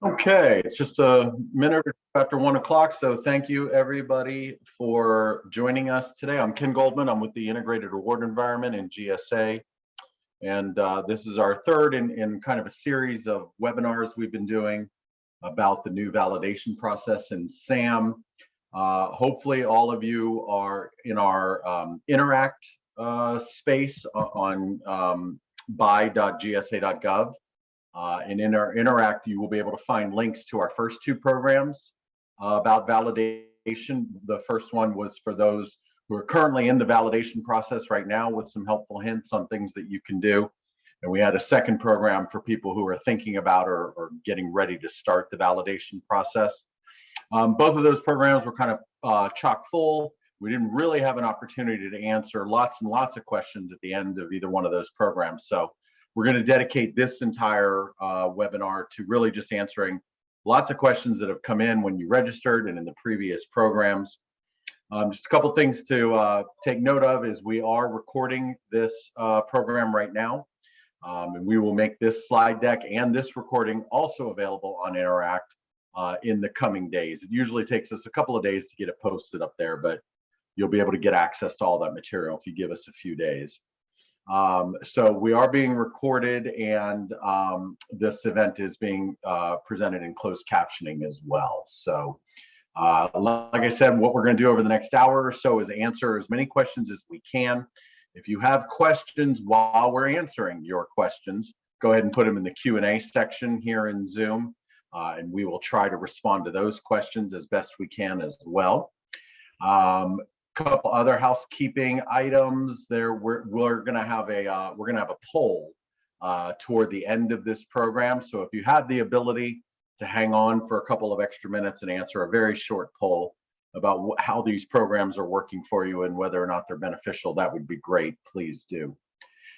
Okay, it's just a minute after 1 o'clock, so thank you everybody for joining us today. I'm Ken Goldman. I'm with the Integrated Award Environment in GSA, and this is our third in kind of a series of webinars we've been doing about the new validation process in SAM. Hopefully all of you are in our Interact space on buy.gsa.gov. And in our Interact, you will be able to find links to our first two programs about validation. The first one was for those who are currently in the validation process right now with some helpful hints on things that you can do. And we had a second program for people who are thinking about or getting ready to start the validation process. Both of those programs were kind of chock full. We didn't really have an opportunity to answer lots and lots of questions at the end of either one of those programs. So we're going to dedicate this entire webinar to really just answering lots of questions that have come in when you registered and in the previous programs. Just a couple things to take note of is we are recording this program right now, and we will make this slide deck and this recording also available on Interact in the coming days. It usually takes us a couple of days to get it posted up there, but you'll be able to get access to all that material if you give us a few days. So we are being recorded, and this event is being presented in closed captioning as well. So like I said, what we're going to do over the next hour or so is answer as many questions as we can. If you have questions while we're answering your questions, go ahead and put them in the Q&A section here in Zoom, and we will try to respond to those questions as best we can as well. Couple other housekeeping items there. We're going to have a poll toward the end of this program. So if you have the ability to hang on for a couple of extra minutes and answer a very short poll about how these programs are working for you and whether or not they're beneficial, that would be great. Please do.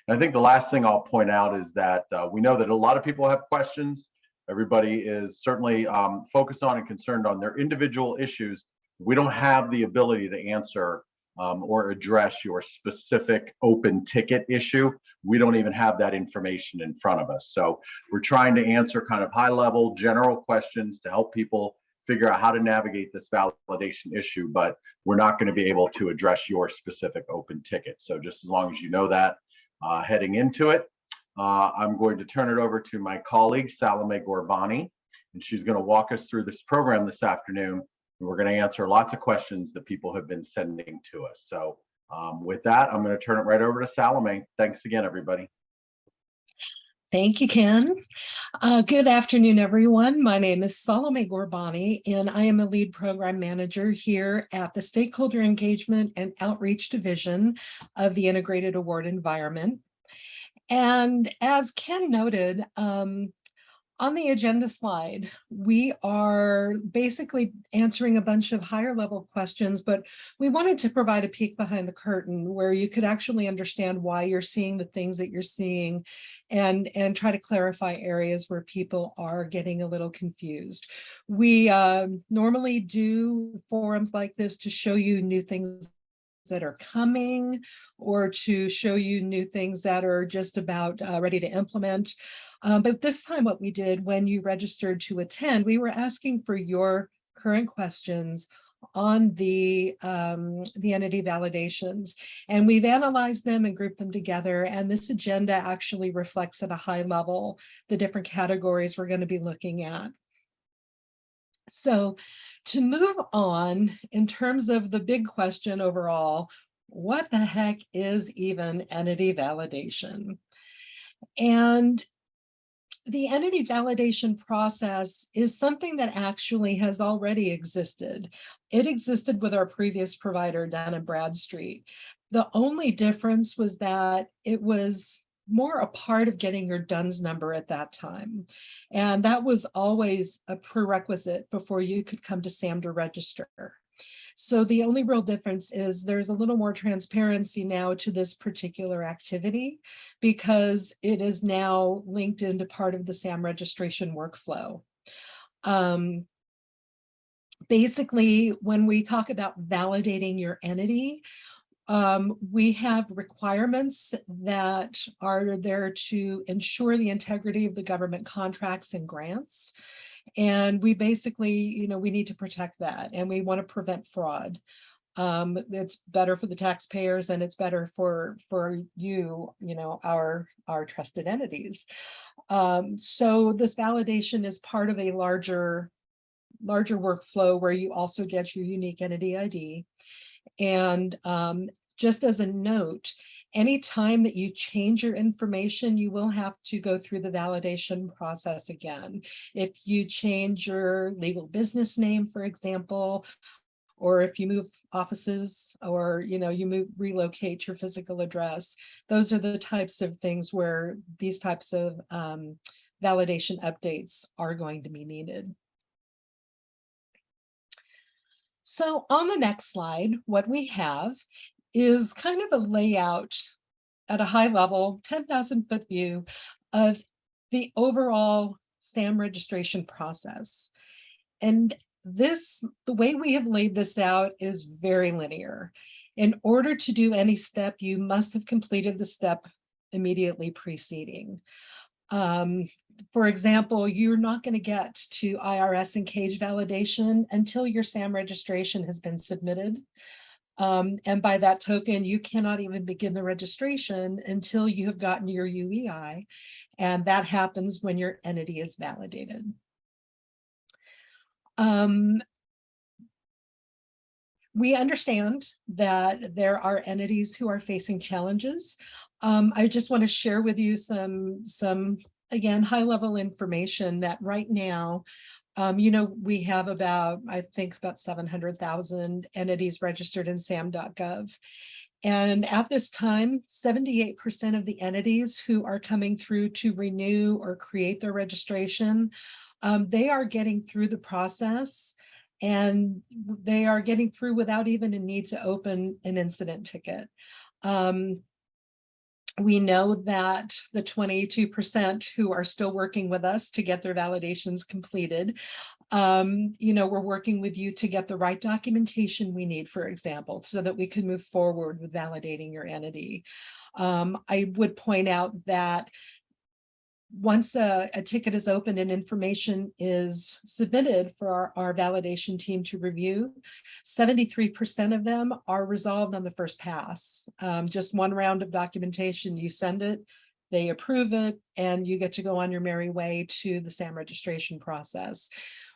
And I think the last thing I'll point out is that we know that a lot of people have questions. Everybody is certainly focused on and concerned on their individual issues. We don't have the ability to answer or address your specific open ticket issue. We don't even have that information in front of us. So we're trying to answer kind of high level general questions to help people figure out how to navigate this validation issue, but we're not going to be able to address your specific open ticket. So just as long as you know that heading into it, I'm going to turn it over to my colleague, Salome Gorbani, and she's going to walk us through this program this afternoon. We're going to answer lots of questions that people have been sending to us. So with that, I'm going to turn it right over to Salome. Thanks again, everybody. Thank you, Ken. Good afternoon, everyone. My name is Salome Gorbani, and I am a lead program manager here at the Stakeholder Engagement and Outreach Division of the Integrated Award Environment. And as Ken noted, on the agenda slide, we are basically answering a bunch of higher level questions, but we wanted to provide a peek behind the curtain where you could actually understand why you're seeing the things that you're seeing and try to clarify areas where people are getting a little confused. We normally do forums like this to show you new things that are coming or to show you new things that are just about ready to implement. But this time what we did when you registered to attend, we were asking for your current questions on the entity validations. And we've analyzed them and grouped them together. And this agenda actually reflects at a high level the different categories we're going to be looking at. So to move on, in terms of the big question overall, what the heck is even entity validation? And the entity validation process is something that actually has already existed. It existed with our previous provider, Dun & Bradstreet. The only difference was that it was more a part of getting your DUNS number at that time. And that was always a prerequisite before you could come to SAM to register. So the only real difference is there's a little more transparency now to this particular activity because it is now linked into part of the SAM registration workflow. Basically, when we talk about validating your entity, we have requirements that are there to ensure the integrity of the government contracts and grants. And we basically, we need to protect that, and we want to prevent fraud. It's better for the taxpayers, and it's better for you, our trusted entities. So this validation is part of a larger workflow where you also get your unique entity ID. And just as a note, anytime that you change your information, you will have to go through the validation process again. If you change your legal business name, for example, or if you move offices, or you relocate your physical address, those are the types of things where these types of validation updates are going to be needed. So on the next slide, what we have is kind of a layout at a high level, 10,000-foot view of the overall SAM registration process. And the way we have laid this out is very linear. In order to do any step, you must have completed the step immediately preceding. For example, you're not going to get to IRS and CAGE validation until your SAM registration has been submitted. And by that token, you cannot even begin the registration until you have gotten your UEI, and that happens when your entity is validated. We understand that there are entities who are facing challenges. I just want to share with you some again, high-level information that right now, we have I think about 700,000 entities registered in SAM.gov. And at this time, 78% of the entities who are coming through to renew or create their registration, they are getting through the process, and they are getting through without even a need to open an incident ticket. We know that the 22% who are still working with us to get their validations completed, we're working with you to get the right documentation we need, for example, so that we can move forward with validating your entity. I would point out that once a ticket is opened and information is submitted for our validation team to review, 73% of them are resolved on the first pass. Just one round of documentation, you send it, they approve it, and you get to go on your merry way to the SAM registration process.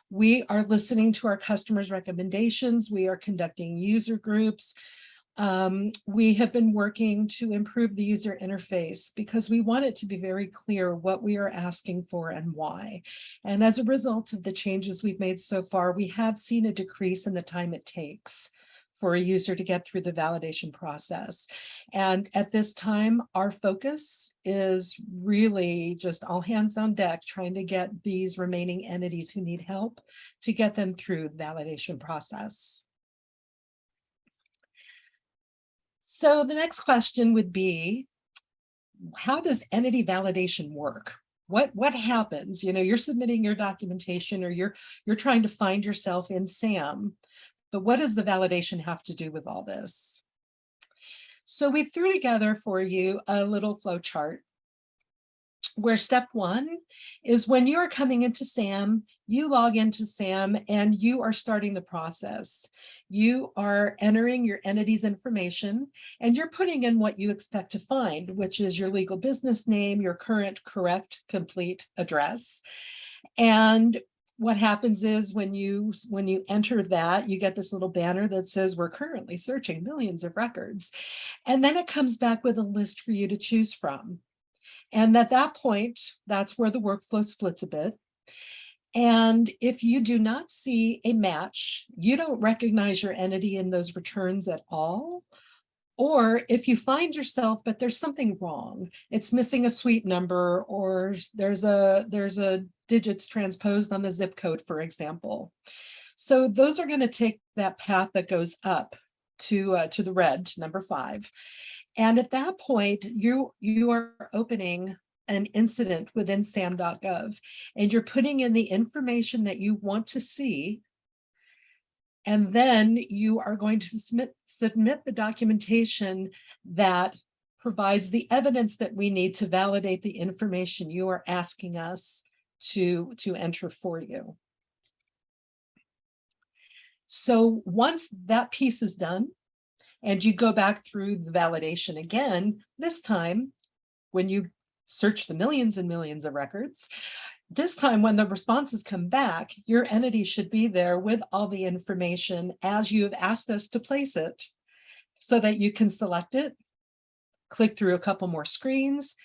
We are listening to our customers' recommendations. We are conducting user groups. We have been working to improve the user interface because we want it to be very clear what we are asking for and why. And as a result of the changes we've made so far, we have seen a decrease in the time it takes for a user to get through the validation process. And at this time, our focus is really just all hands on deck, trying to get these remaining entities who need help to get them through the validation process. So the next question would be, how does entity validation work? What happens? You're submitting your documentation, or you're trying to find yourself in SAM, but what does the validation have to do with all this? So we threw together for you a little flow chart where step one is when you are coming into SAM, you log into SAM and you are starting the process. You are entering your entity's information and you're putting in what you expect to find, which is your legal business name, your current, correct, complete address. And what happens is when you enter that, you get this little banner that says we're currently searching millions of records. And then it comes back with a list for you to choose from. And at that point, that's where the workflow splits a bit. And if you do not see a match, you don't recognize your entity in those returns at all. Or if you find yourself, but there's something wrong, it's missing a suite number, or there's a digits transposed on the zip code, for example. So those are going to take that path that goes up to the red, to number 5. And at that point, you are opening an incident within SAM.gov, and you're putting in the information that you want to see. And then you are going to submit the documentation that provides the evidence that we need to validate the information you are asking us to enter for you. So once that piece is done and you go back through the validation again, this time when you search the millions and millions of records, this time when the responses come back, your entity should be there with all the information as you have asked us to place it so that you can select it, click through a couple more screens,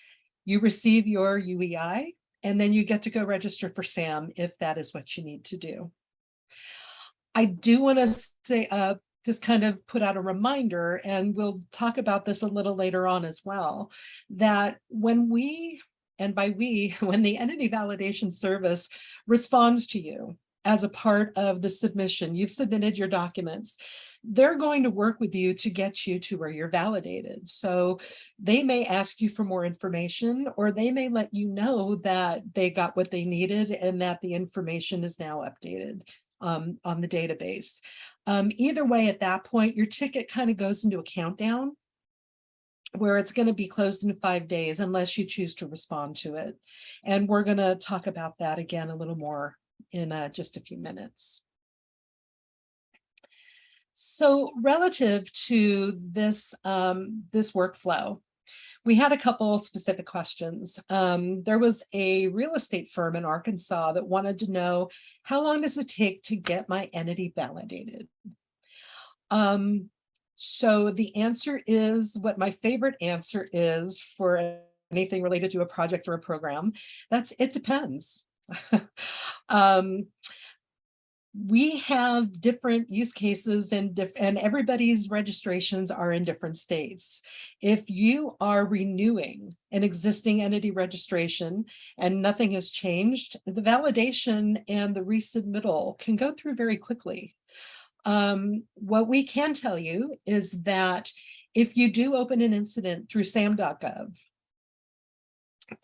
you receive your UEI, and then you get to go register for SAM if that is what you need to do. I do want to say, just kind of put out a reminder, and we'll talk about this a little later on as well, that when we, and by we, when the entity validation service responds to you as a part of the submission, you've submitted your documents, they're going to work with you to get you to where you're validated. So they may ask you for more information, or they may let you know that they got what they needed and that the information is now updated on the database. Either way, at that point, your ticket kind of goes into a countdown where it's going to be closed in 5 days unless you choose to respond to it. And we're going to talk about that again a little more in just a few minutes. So relative to this, this workflow, we had a couple specific questions. There was a real estate firm in Arkansas that wanted to know, how long does it take to get my entity validated? So the answer is what my favorite answer is for anything related to a project or a program. That's, it depends. We have different use cases and everybody's registrations are in different states. If you are renewing an existing entity registration and nothing has changed, the validation and the resubmittal can go through very quickly. What we can tell you is that if you do open an incident through SAM.gov,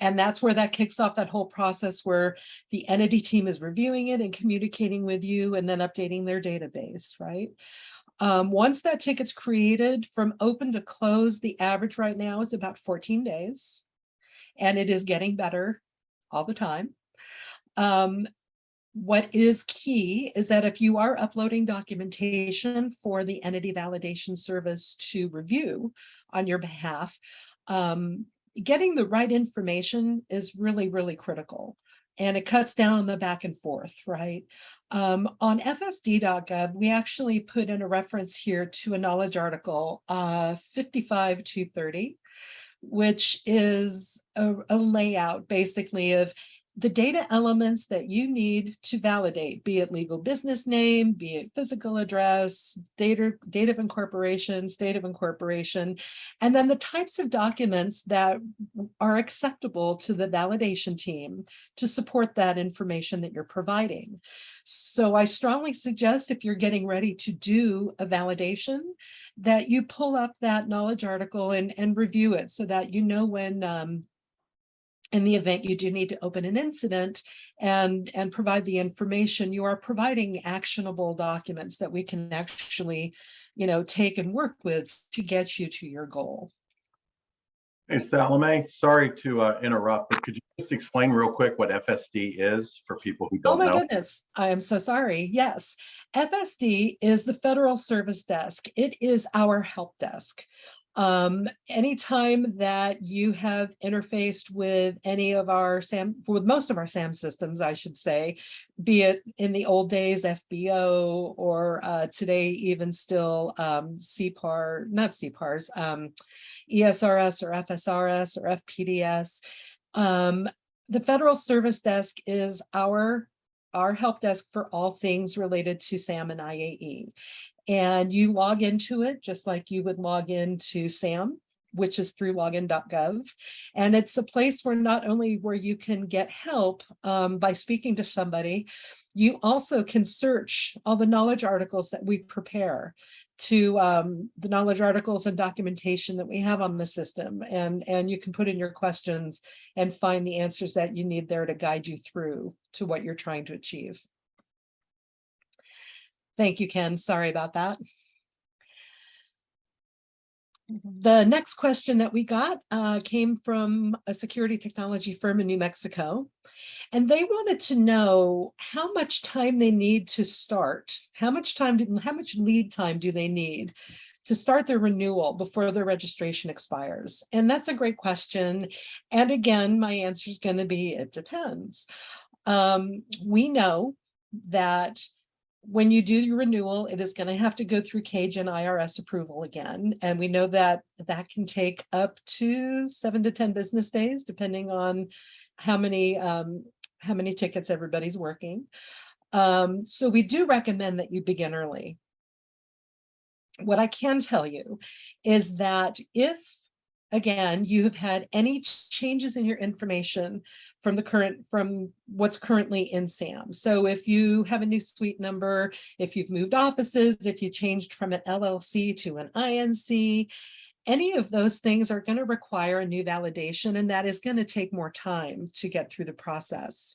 and that's where that kicks off that whole process where the entity team is reviewing it and communicating with you and then updating their database, right? Once that ticket's created, from open to close, the average right now is about 14 days, and it is getting better all the time. What is key is that if you are uploading documentation for the entity validation service to review on your behalf, getting the right information is really, really critical. And it cuts down on the back and forth, right? On FSD.gov, we actually put in a reference here to a knowledge article, 55-230, which is a layout basically of the data elements that you need to validate, be it legal business name, be it physical address, date of incorporation, state of incorporation, and then the types of documents that are acceptable to the validation team to support that information that you're providing. So I strongly suggest, if you're getting ready to do a validation, that you pull up that knowledge article and review it so that you know when in the event you do need to open an incident and provide the information, you are providing actionable documents that we can actually, take and work with to get you to your goal. Hey, Salome, sorry to interrupt, but could you just explain real quick what FSD is for people who don't know? Oh my goodness, I am so sorry. Yes, FSD is the Federal Service Desk. It is our help desk. Anytime that you have interfaced with any of our SAM, with most of our SAM systems, I should say, be it in the old days FBO or today even still CPAR, not CPARs, ESRS or FSRS or FPDS. The Federal Service Desk is our help desk for all things related to SAM and IAE. And you log into it just like you would log into SAM, which is through login.gov. And it's a place where not only where you can get help by speaking to somebody, you also can search all the knowledge articles that we prepare to the knowledge articles and documentation that we have on the system. And you can put in your questions and find the answers that you need there to guide you through to what you're trying to achieve. Thank you, Ken. Sorry about that. The next question that we got came from a security technology firm in New Mexico. And they wanted to know how much time they need to start, how much lead time do they need to start their renewal before their registration expires? And that's a great question. And again, my answer is going to be, it depends. We know that when you do your renewal, it is going to have to go through CAGE and IRS approval again. And we know that that can take up to 7 to 10 business days, depending on how many tickets everybody's working. So we do recommend that you begin early. What I can tell you is that if, again, you have had any changes in your information from what's currently in SAM. So if you have a new suite number, if you've moved offices, if you changed from an LLC to an INC, any of those things are going to require a new validation, and that is going to take more time to get through the process.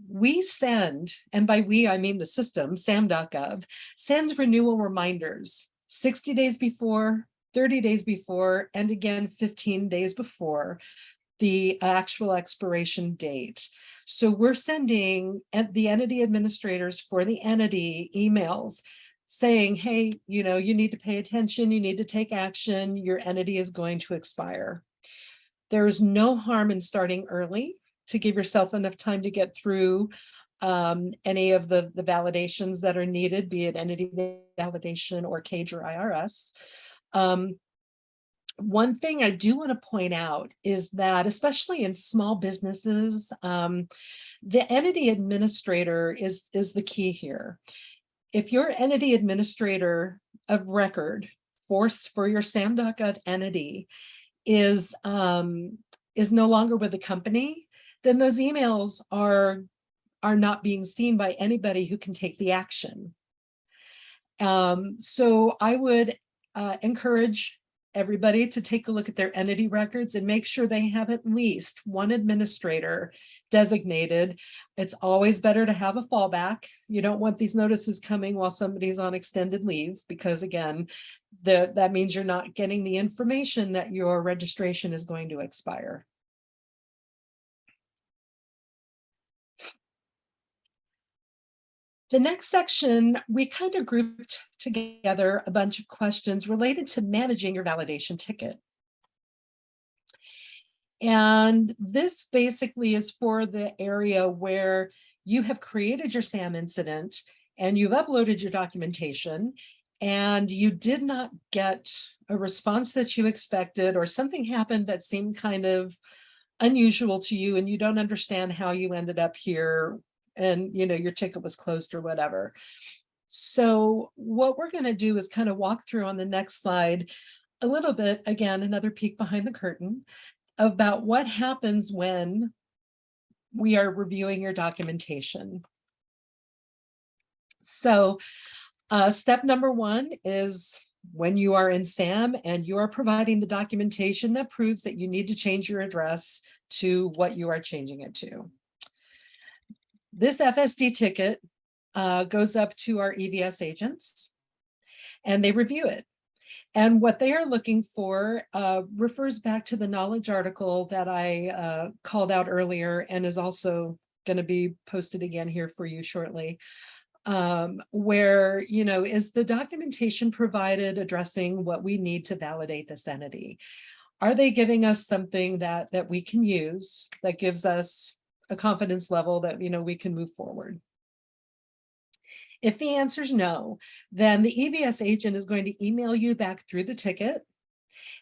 We send, and by we, I mean the system, SAM.gov, sends renewal reminders 60 days before, 30 days before, and again, 15 days before the actual expiration date. So we're sending the entity administrators for the entity emails saying, hey, you need to pay attention, you need to take action, your entity is going to expire. There is no harm in starting early to give yourself enough time to get through any of the validations that are needed, be it entity validation or CAGE or IRS. One thing I do want to point out is that, especially in small businesses, the entity administrator is the key here. If your entity administrator of record for your SAM.gov entity is no longer with the company, then those emails are not being seen by anybody who can take the action. So I would encourage everybody to take a look at their entity records and make sure they have at least one administrator designated. It's always better to have a fallback. You don't want these notices coming while somebody's on extended leave, because again, that means you're not getting the information that your registration is going to expire. The next section, we kind of grouped together a bunch of questions related to managing your validation ticket. And this basically is for the area where you have created your SAM incident and you've uploaded your documentation and you did not get a response that you expected, or something happened that seemed kind of unusual to you and you don't understand how you ended up here, and your ticket was closed or whatever. So what we're going to do is kind of walk through on the next slide a little bit, again, another peek behind the curtain about what happens when we are reviewing your documentation. So step number one is when you are in SAM and you are providing the documentation that proves that you need to change your address to what you are changing it to. This FSD ticket goes up to our EVS agents and they review it. And what they are looking for refers back to the knowledge article that I called out earlier and is also going to be posted again here for you shortly, where, is the documentation provided addressing what we need to validate this entity? Are they giving us something that we can use that gives us a confidence level that, we can move forward? If the answer is no, then the EVS agent is going to email you back through the ticket,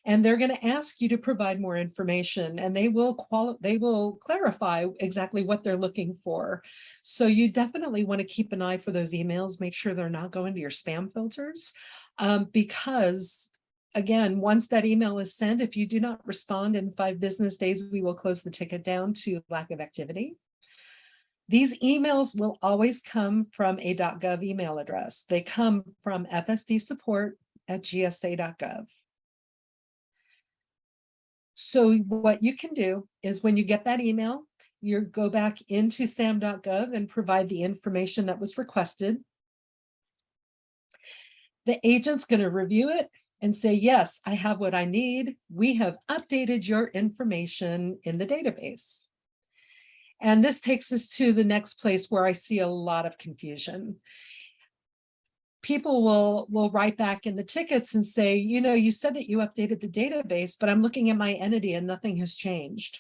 and they're going to ask you to provide more information, and they will clarify exactly what they're looking for. So you definitely want to keep an eye for those emails, make sure they're not going to your spam filters, because again, once that email is sent, if you do not respond in 5 business days, we will close the ticket down to lack of activity. These emails will always come from a .gov email address. They come from fsdsupport@gsa.gov. So what you can do is when you get that email, you go back into SAM.gov and provide the information that was requested. The agent's going to review it and say, yes, I have what I need. We have updated your information in the database. And this takes us to the next place where I see a lot of confusion. People will write back in the tickets and say, you said that you updated the database, but I'm looking at my entity and nothing has changed.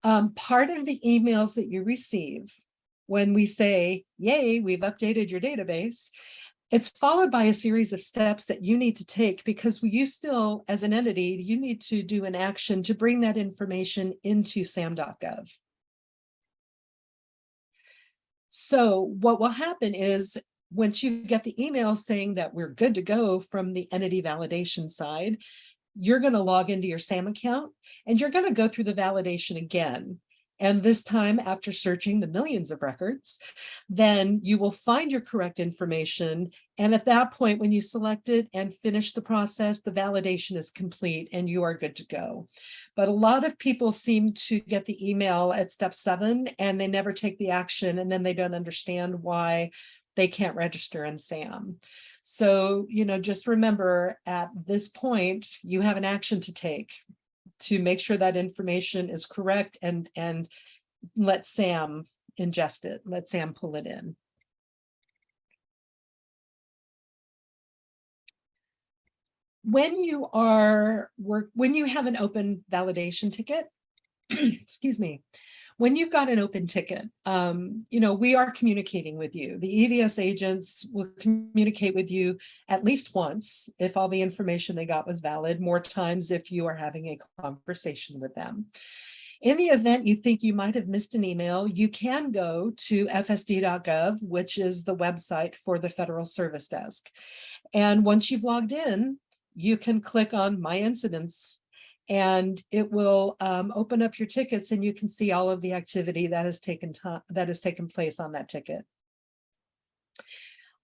Part of the emails that you receive when we say, yay, we've updated your database, it's followed by a series of steps that you need to take, because you still, as an entity, you need to do an action to bring that information into SAM.gov. So what will happen is, once you get the email saying that we're good to go from the entity validation side, you're going to log into your SAM account and you're going to go through the validation again. And this time, after searching the millions of records, then you will find your correct information. And at that point, when you select it and finish the process, the validation is complete and you are good to go. But a lot of people seem to get the email at step 7 and they never take the action, and then they don't understand why they can't register in SAM. So, just remember, at this point, you have an action to take to make sure that information is correct, and let SAM ingest it, let SAM pull it in. When you have an open validation ticket, excuse me, when you've got an open ticket, we are communicating with you. The EVS agents will communicate with you at least once if all the information they got was valid, more times if you are having a conversation with them. In the event you think you might have missed an email, you can go to fsd.gov, which is the website for the Federal Service Desk. And once you've logged in, you can click on My Incidents, and it will open up your tickets, and you can see all of the activity that has taken place on that ticket.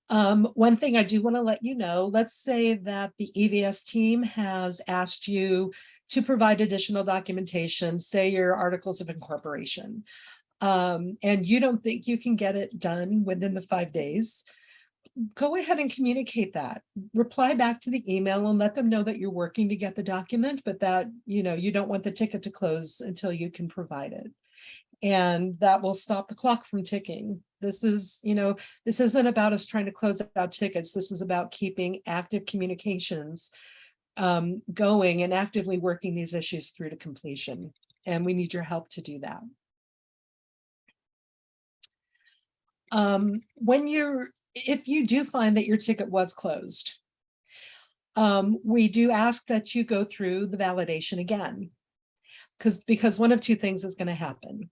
One thing I do want to let you know, let's say that the EVS team has asked you to provide additional documentation, say your articles of incorporation, and you don't think you can get it done within the 5 days. Go ahead and communicate that. Reply back to the email and let them know that you're working to get the document, but that you don't want the ticket to close until you can provide it. And that will stop the clock from ticking. This isn't about us trying to close out tickets. This is about keeping active communications going and actively working these issues through to completion. And we need your help to do that. If you do find that your ticket was closed, we do ask that you go through the validation again, because one of two things is going to happen.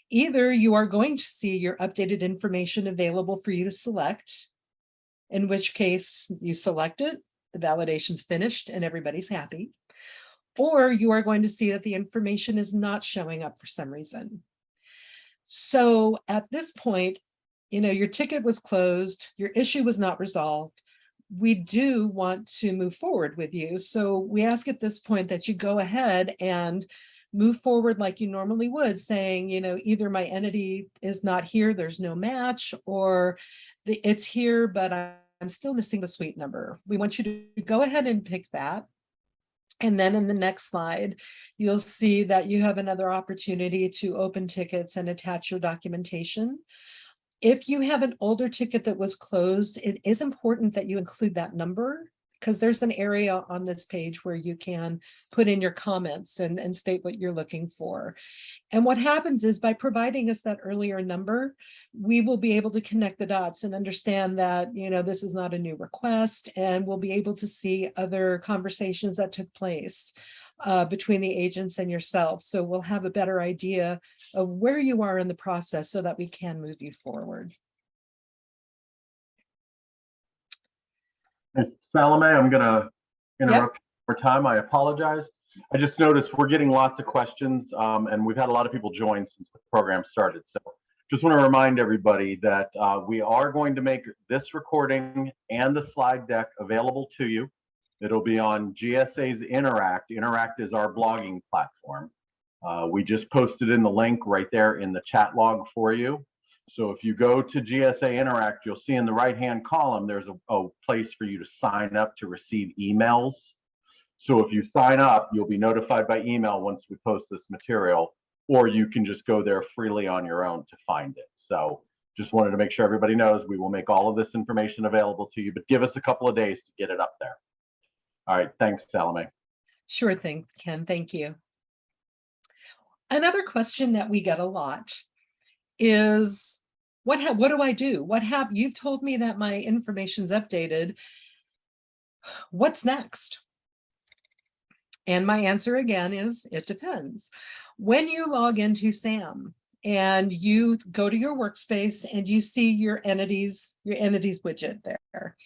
Either you are going to see your updated information available for you to select, in which case you select it, the validation's finished, and everybody's happy, or you are going to see that the information is not showing up for some reason. So at this point, your ticket was closed, your issue was not resolved. We do want to move forward with you. So we ask at this point that you go ahead and move forward like you normally would, saying, either my entity is not here, there's no match, or it's here, but I'm still missing the suite number. We want you to go ahead and pick that. And then in the next slide, you'll see that you have another opportunity to open tickets and attach your documentation. If you have an older ticket that was closed, it is important that you include that number, because there's an area on this page where you can put in your comments and state what you're looking for. And what happens is, by providing us that earlier number, we will be able to connect the dots and understand that, this is not a new request, and we'll be able to see other conversations that took place between the agents and yourself. So we'll have a better idea of where you are in the process so that we can move you forward. Salome, I'm going to interrupt for time. I apologize. I just noticed we're getting lots of questions, and we've had a lot of people join since the program started. So just want to remind everybody that we are going to make this recording and the slide deck available to you. It'll be on GSA's Interact. Interact is our blogging platform. We just posted in the link right there in the chat log for you. So if you go to GSA Interact, you'll see in the right-hand column, there's a place for you to sign up to receive emails. So if you sign up, you'll be notified by email once we post this material, or you can just go there freely on your own to find it. So just wanted to make sure everybody knows we will make all of this information available to you, but give us a couple of days to get it up there. All right, thanks, Salome. Sure thing, Ken, thank you. Another question that we get a lot is, what do I do? You've told me that my information's updated. What's next? And my answer again is, it depends. When you log into SAM and you go to your workspace and you see your entities widget there.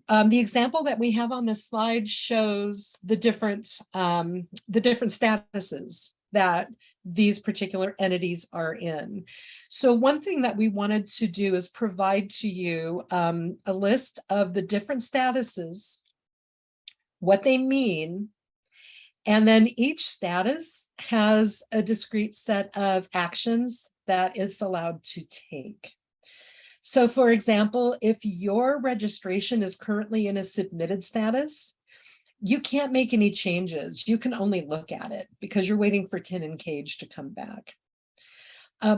The example that we have on this slide shows the different statuses that these particular entities are in. So one thing that we wanted to do is provide to you a list of the different statuses, what they mean, and then each status has a discrete set of actions that it's allowed to take. So for example, if your registration is currently in a submitted status, you can't make any changes. You can only look at it because you're waiting for Tin and Cage to come back.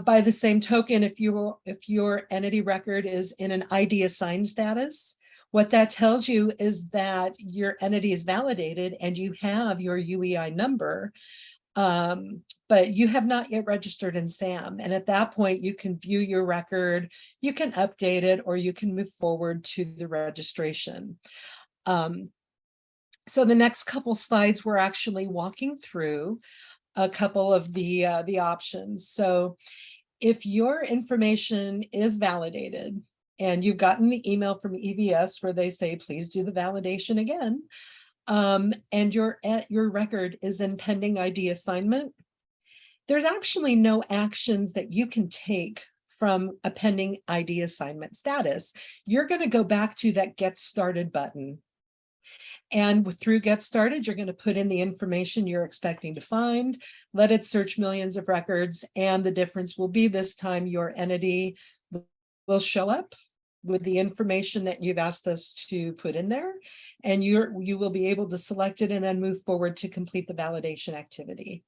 By the same token, if your entity record is in an ID assigned status, what that tells you is that your entity is validated and you have your UEI number, but you have not yet registered in SAM. And at that point, you can view your record, you can update it, or you can move forward to the registration. So the next couple slides, we're actually walking through a couple of the options. So if your information is validated and you've gotten the email from EVS where they say, please do the validation again, and your record is in pending ID assignment, there's actually no actions that you can take from a pending ID assignment status. You're going to go back to that Get Started button. And through Get Started, you're going to put in the information you're expecting to find, let it search millions of records, and the difference will be this time your entity will show up with the information that you've asked us to put in there, and you will be able to select it and then move forward to complete the validation activity.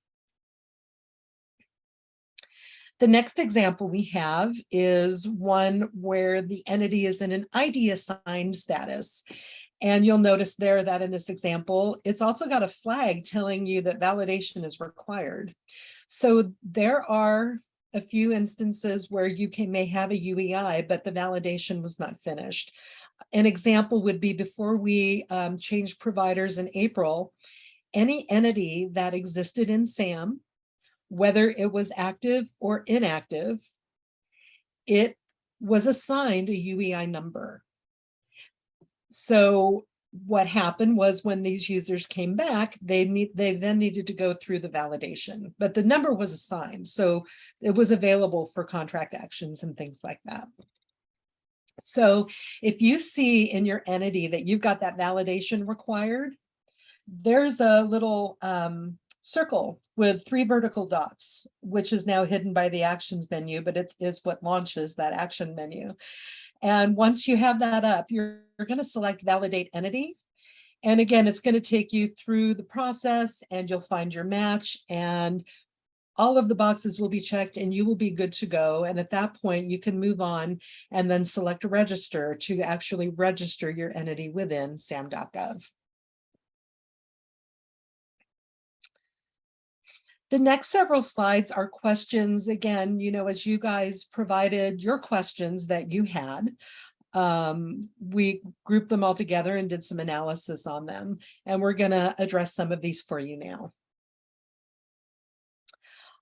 The next example we have is one where the entity is in an ID assigned status. And you'll notice there that in this example, it's also got a flag telling you that validation is required. So there are a few instances where you may have a UEI, but the validation was not finished. An example would be before we changed providers in April, any entity that existed in SAM, whether it was active or inactive, it was assigned a UEI number. So what happened was when these users came back, they then needed to go through the validation, but the number was assigned. So it was available for contract actions and things like that. So if you see in your entity that you've got that validation required, there's a little circle with 3 vertical dots, which is now hidden by the actions menu, but it is what launches that action menu. And once you have that up, you're going to select Validate Entity. And again, it's going to take you through the process and you'll find your match and all of the boxes will be checked and you will be good to go. And at that point, you can move on and then select Register to actually register your entity within SAM.gov. The next several slides are questions. Again, as you guys provided your questions that you had, we grouped them all together and did some analysis on them. And we're going to address some of these for you now.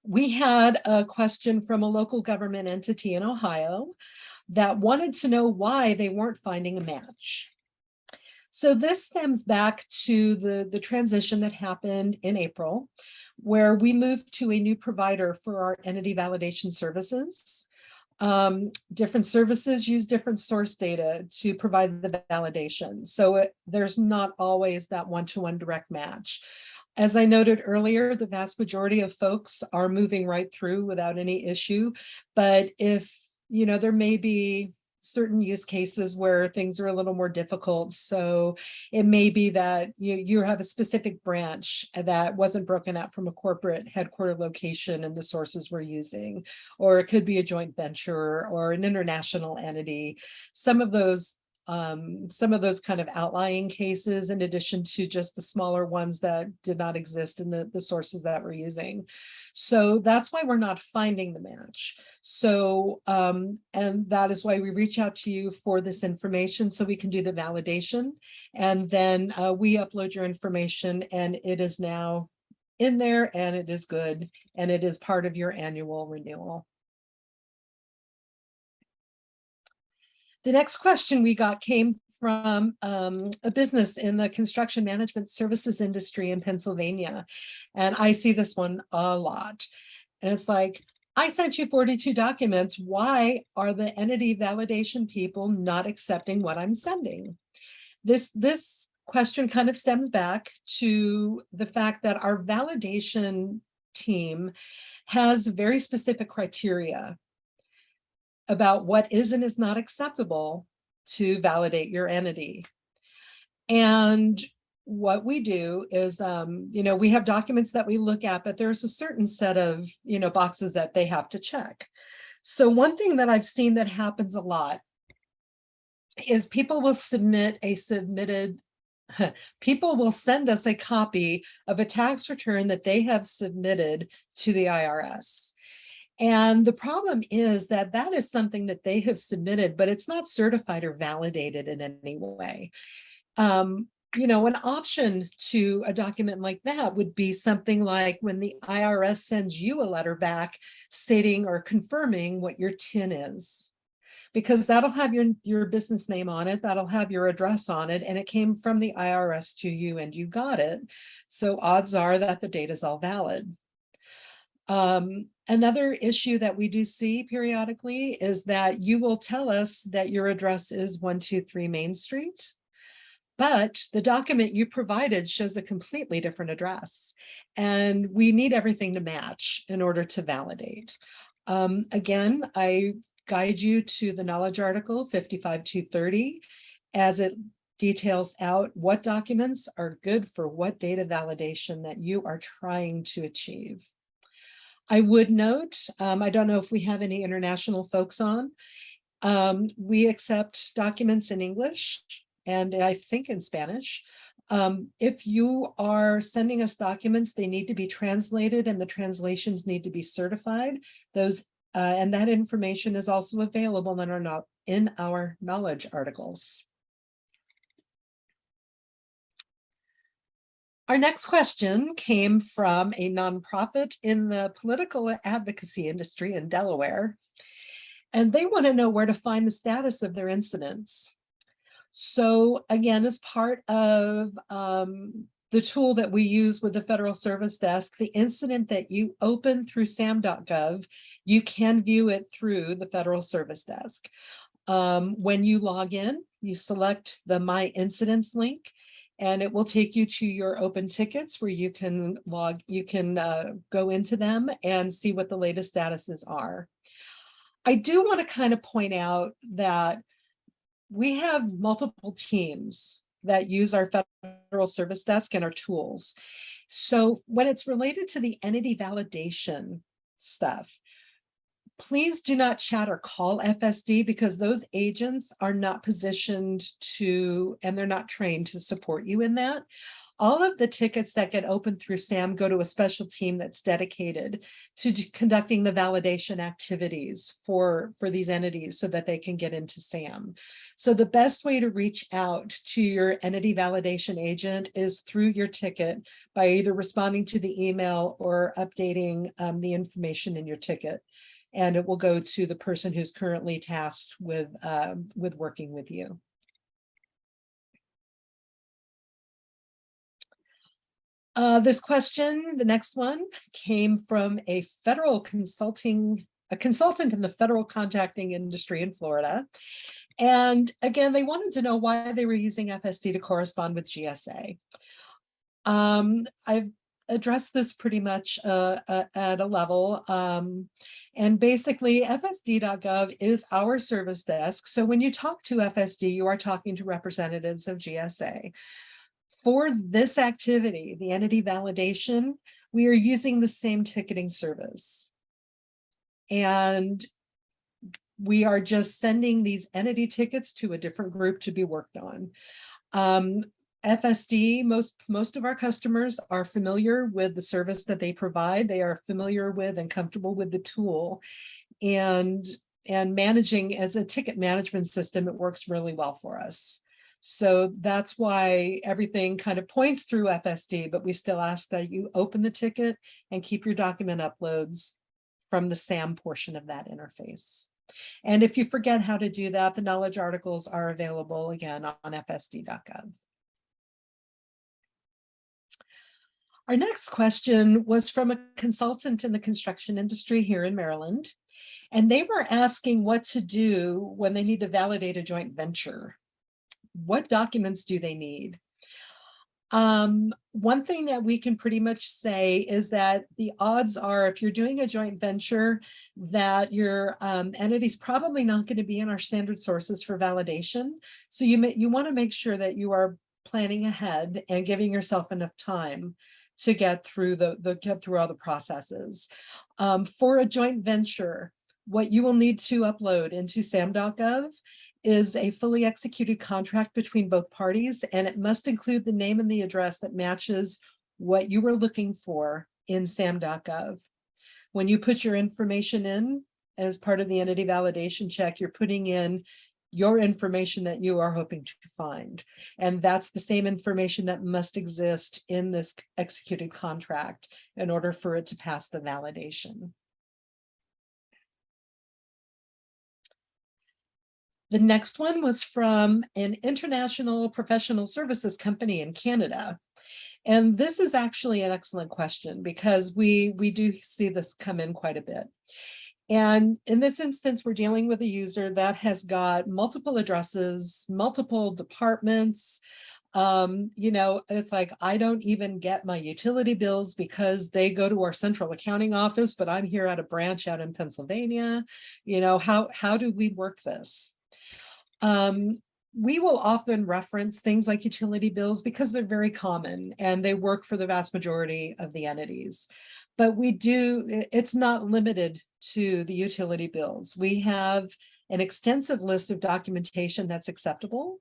We had a question from a local government entity in Ohio that wanted to know why they weren't finding a match. So this stems back to the transition that happened in April, where we moved to a new provider for our entity validation services. Different services use different source data to provide the validation. So there's not always that one-to-one direct match. As I noted earlier, the vast majority of folks are moving right through without any issue. But if there may be certain use cases where things are a little more difficult. So it may be that you have a specific branch that wasn't broken out from a corporate headquarter location and the sources we're using, or it could be a joint venture or an international entity. Some of those kind of outlying cases, in addition to just the smaller ones that did not exist in the sources that we're using. So that's why we're not finding the match. So, and that is why we reach out to you for this information so we can do the validation. And then we upload your information and it is now in there and it is good. And it is part of your annual renewal. The next question we got came from a business in the construction management services industry in Pennsylvania. And I see this one a lot. And it's like, I sent you 42 documents. Why are the entity validation people not accepting what I'm sending? This question kind of stems back to the fact that our validation team has very specific criteria about what is and is not acceptable to validate your entity. And what we do is, we have documents that we look at, but there's a certain set of, boxes that they have to check. So one thing that I've seen that happens a lot is people will people will send us a copy of a tax return that they have submitted to the IRS. And the problem is that that is something that they have submitted, but it's not certified or validated in any way. An option to a document like that would be something like when the IRS sends you a letter back stating or confirming what your TIN is, because that'll have your business name on it, that'll have your address on it, and it came from the IRS to you and you got it. So odds are that the data is all valid. Another issue that we do see periodically is that you will tell us that your address is 123 Main Street, but the document you provided shows a completely different address. And we need everything to match in order to validate. Again, I guide you to the knowledge article 55230 as it details out what documents are good for what data validation that you are trying to achieve. I would note, I don't know if we have any international folks on. We accept documents in English and I think in Spanish. If you are sending us documents, they need to be translated and the translations need to be certified. And that information is also available in our knowledge articles. Our next question came from a nonprofit in the political advocacy industry in Delaware, and they want to know where to find the status of their incidents. So again, as part of the tool that we use with the Federal Service Desk, the incident that you open through SAM.gov, you can view it through the Federal Service Desk. When you log in, you select the My Incidents link, and it will take you to your open tickets where you can go into them and see what the latest statuses are. I do want to kind of point out that we have multiple teams that use our Federal Service Desk and our tools. So when it's related to the entity validation stuff, please do not chat or call FSD because those agents are not positioned to, and they're not trained to support you in that. All of the tickets that get opened through SAM go to a special team that's dedicated to conducting the validation activities for these entities so that they can get into SAM. So the best way to reach out to your entity validation agent is through your ticket by either responding to the email or updating the information in your ticket. And it will go to the person who's currently tasked with working with you. This question, the next one, came from a consultant in the federal contracting industry in Florida. And again, they wanted to know why they were using FSD to correspond with GSA. I've address this pretty much at a level. And basically, FSD.gov is our service desk. So when you talk to FSD, you are talking to representatives of GSA. For this activity, the entity validation, we are using the same ticketing service. And we are just sending these entity tickets to a different group to be worked on. FSD, most of our customers are familiar with the service that they provide. They are familiar with and comfortable with the tool. And managing as a ticket management system, it works really well for us. So that's why everything kind of points through FSD, but we still ask that you open the ticket and keep your document uploads from the SAM portion of that interface. And if you forget how to do that, the knowledge articles are available again on fsd.gov. Our next question was from a consultant in the construction industry here in Maryland, and they were asking what to do when they need to validate a joint venture. What documents do they need? One thing that we can pretty much say is that the odds are, if you're doing a joint venture, that your entity's probably not going to be in our standard sources for validation. So you want to make sure that you are planning ahead and giving yourself enough time to get through get through all the processes. For a joint venture, what you will need to upload into SAM.gov is a fully executed contract between both parties, and it must include the name and the address that matches what you were looking for in SAM.gov. When you put your information in as part of the entity validation check, you're putting in your information that you are hoping to find. And that's the same information that must exist in this executed contract in order for it to pass the validation. The next one was from an international professional services company in Canada. And this is actually an excellent question because we do see this come in quite a bit. And in this instance, we're dealing with a user that has got multiple addresses, multiple departments. It's like, I don't even get my utility bills because they go to our central accounting office, but I'm here at a branch out in Pennsylvania. How do we work this? We will often reference things like utility bills because they're very common and they work for the vast majority of the entities. But it's not limited to the utility bills. We have an extensive list of documentation that's acceptable.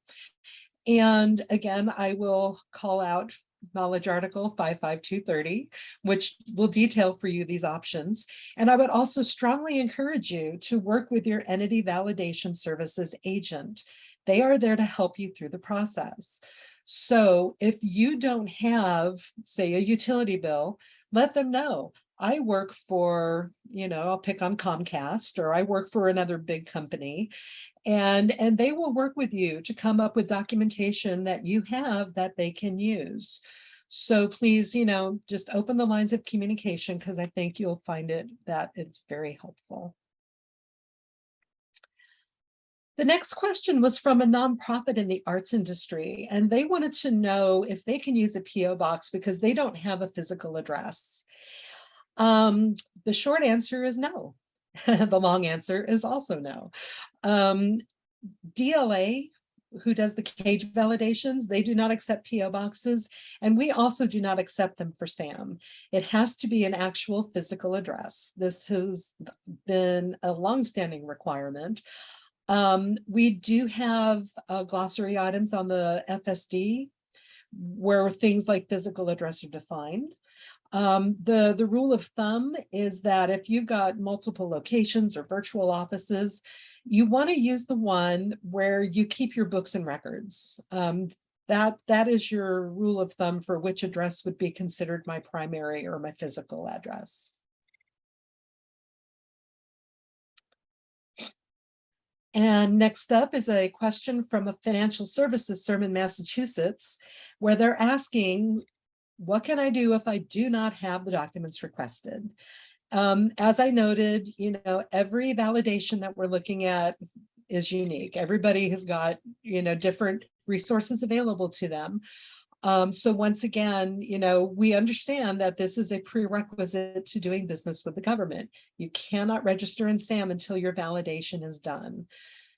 And again, I will call out Knowledge Article 55230, which will detail for you these options. And I would also strongly encourage you to work with your entity validation services agent. They are there to help you through the process. So if you don't have, say, a utility bill, let them know. I work for, I'll pick on Comcast, or I work for another big company. And they will work with you to come up with documentation that you have that they can use. So please, just open the lines of communication because I think you'll find that it's very helpful. The next question was from a nonprofit in the arts industry, and they wanted to know if they can use a PO box because they don't have a physical address. The short answer is no. The long answer is also no. DLA, who does the cage validations, they do not accept PO boxes, and we also do not accept them for SAM. It has to be an actual physical address. This has been a longstanding requirement. We do have glossary items on the FSD where things like physical address are defined. The rule of thumb is that if you've got multiple locations or virtual offices, you want to use the one where you keep your books and records. That is your rule of thumb for which address would be considered my primary or my physical address. And next up is a question from a financial services firm in Massachusetts, where they're asking, what can I do if I do not have the documents requested? As I noted, every validation that we're looking at is unique. Everybody has got, different resources available to them. So once again, we understand that this is a prerequisite to doing business with the government. You cannot register in SAM until your validation is done.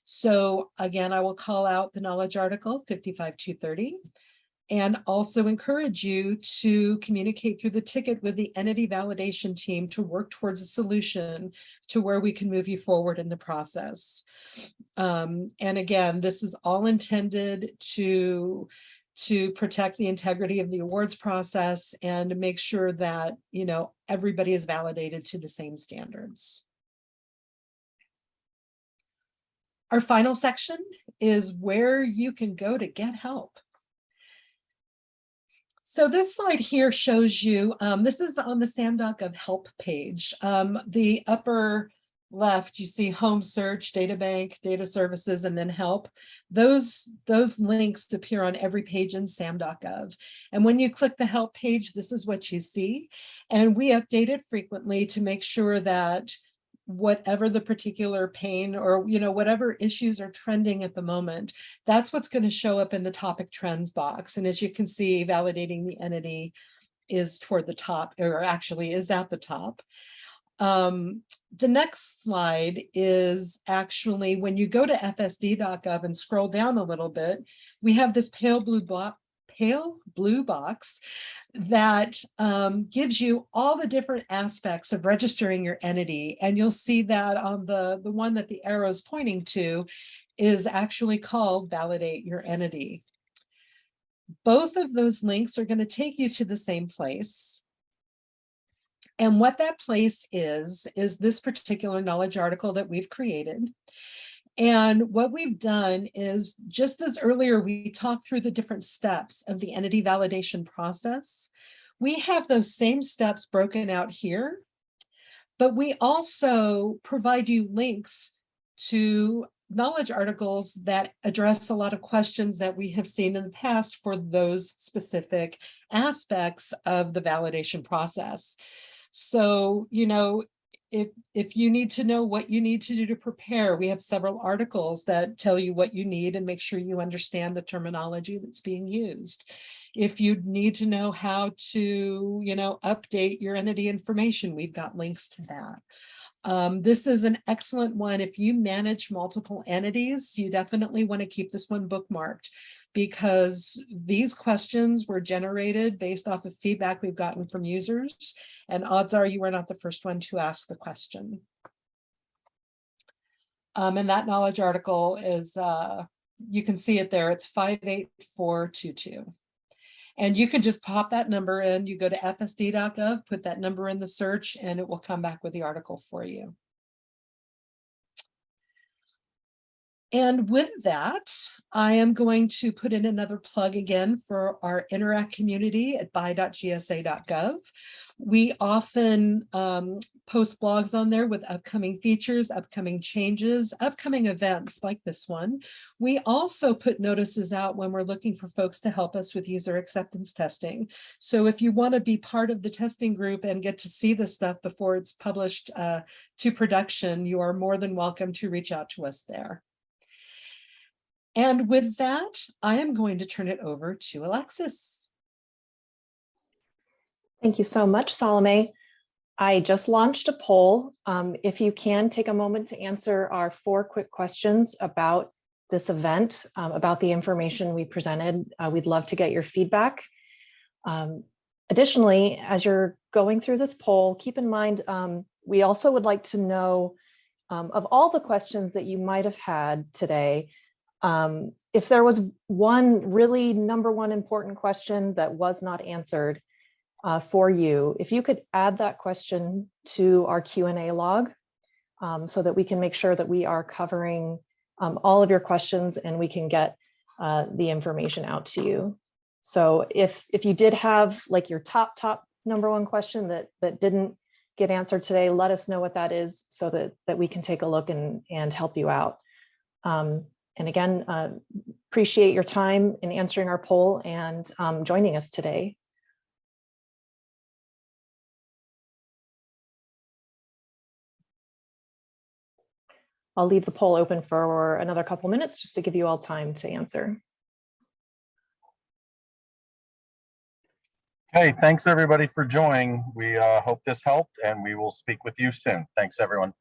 So again, I will call out the knowledge article 55230 and also encourage you to communicate through the ticket with the entity validation team to work towards a solution to where we can move you forward in the process. And again, this is all intended to protect the integrity of the awards process and to make sure that, everybody is validated to the same standards. Our final section is where you can go to get help. So this slide here shows you, this is on the SAM.gov help page. The upper left, you see home search, data bank, data services, and then help. Those links appear on every page in SAM.gov. And when you click the help page, this is what you see. And we update it frequently to make sure that whatever the particular pain or whatever issues are trending at the moment, that's what's going to show up in the topic trends box. And as you can see, validating the entity is toward the top, or actually is at the top. The next slide is actually when you go to fsd.gov and scroll down a little bit, we have this pale blue box that gives you all the different aspects of registering your entity. And you'll see that on the one that the arrow is pointing to is actually called Validate Your Entity. Both of those links are going to take you to the same place. And what that place is this particular knowledge article that we've created. And what we've done is, just as earlier we talked through the different steps of the entity validation process, we have those same steps broken out here, but we also provide you links to knowledge articles that address a lot of questions that we have seen in the past for those specific aspects of the validation process. So, if you need to know what you need to do to prepare, we have several articles that tell you what you need and make sure you understand the terminology that's being used. If you need to know how to, update your entity information, we've got links to that. This is an excellent one. If you manage multiple entities, you definitely want to keep this one bookmarked, because these questions were generated based off of feedback we've gotten from users, and odds are you were not the first one to ask the question. And that knowledge article is, you can see it there, it's 58422. And you can just pop that number in, you go to fsd.gov, put that number in the search, and it will come back with the article for you. And with that, I am going to put in another plug again for our Interact community at buy.gsa.gov. We often post blogs on there with upcoming features, upcoming changes, upcoming events like this one. We also put notices out when we're looking for folks to help us with user acceptance testing. So if you want to be part of the testing group and get to see this stuff before it's published to production, you are more than welcome to reach out to us there. And with that, I am going to turn it over to Alexis. Thank you so much, Salome. I just launched a poll. If you can take a moment to answer our 4 quick questions about this event, about the information we presented, we'd love to get your feedback. Additionally, as you're going through this poll, keep in mind, we also would like to know of all the questions that you might have had today, if there was one really number 1 important question that was not answered for you, if you could add that question to our Q&A log so that we can make sure that we are covering all of your questions and we can get the information out to you. So if you did have like your top number 1 question that didn't get answered today, let us know what that is so that we can take a look and help you out. And again, appreciate your time in answering our poll and joining us today. I'll leave the poll open for another couple minutes just to give you all time to answer. Okay, thanks everybody for joining. We hope this helped, and we will speak with you soon. Thanks, everyone.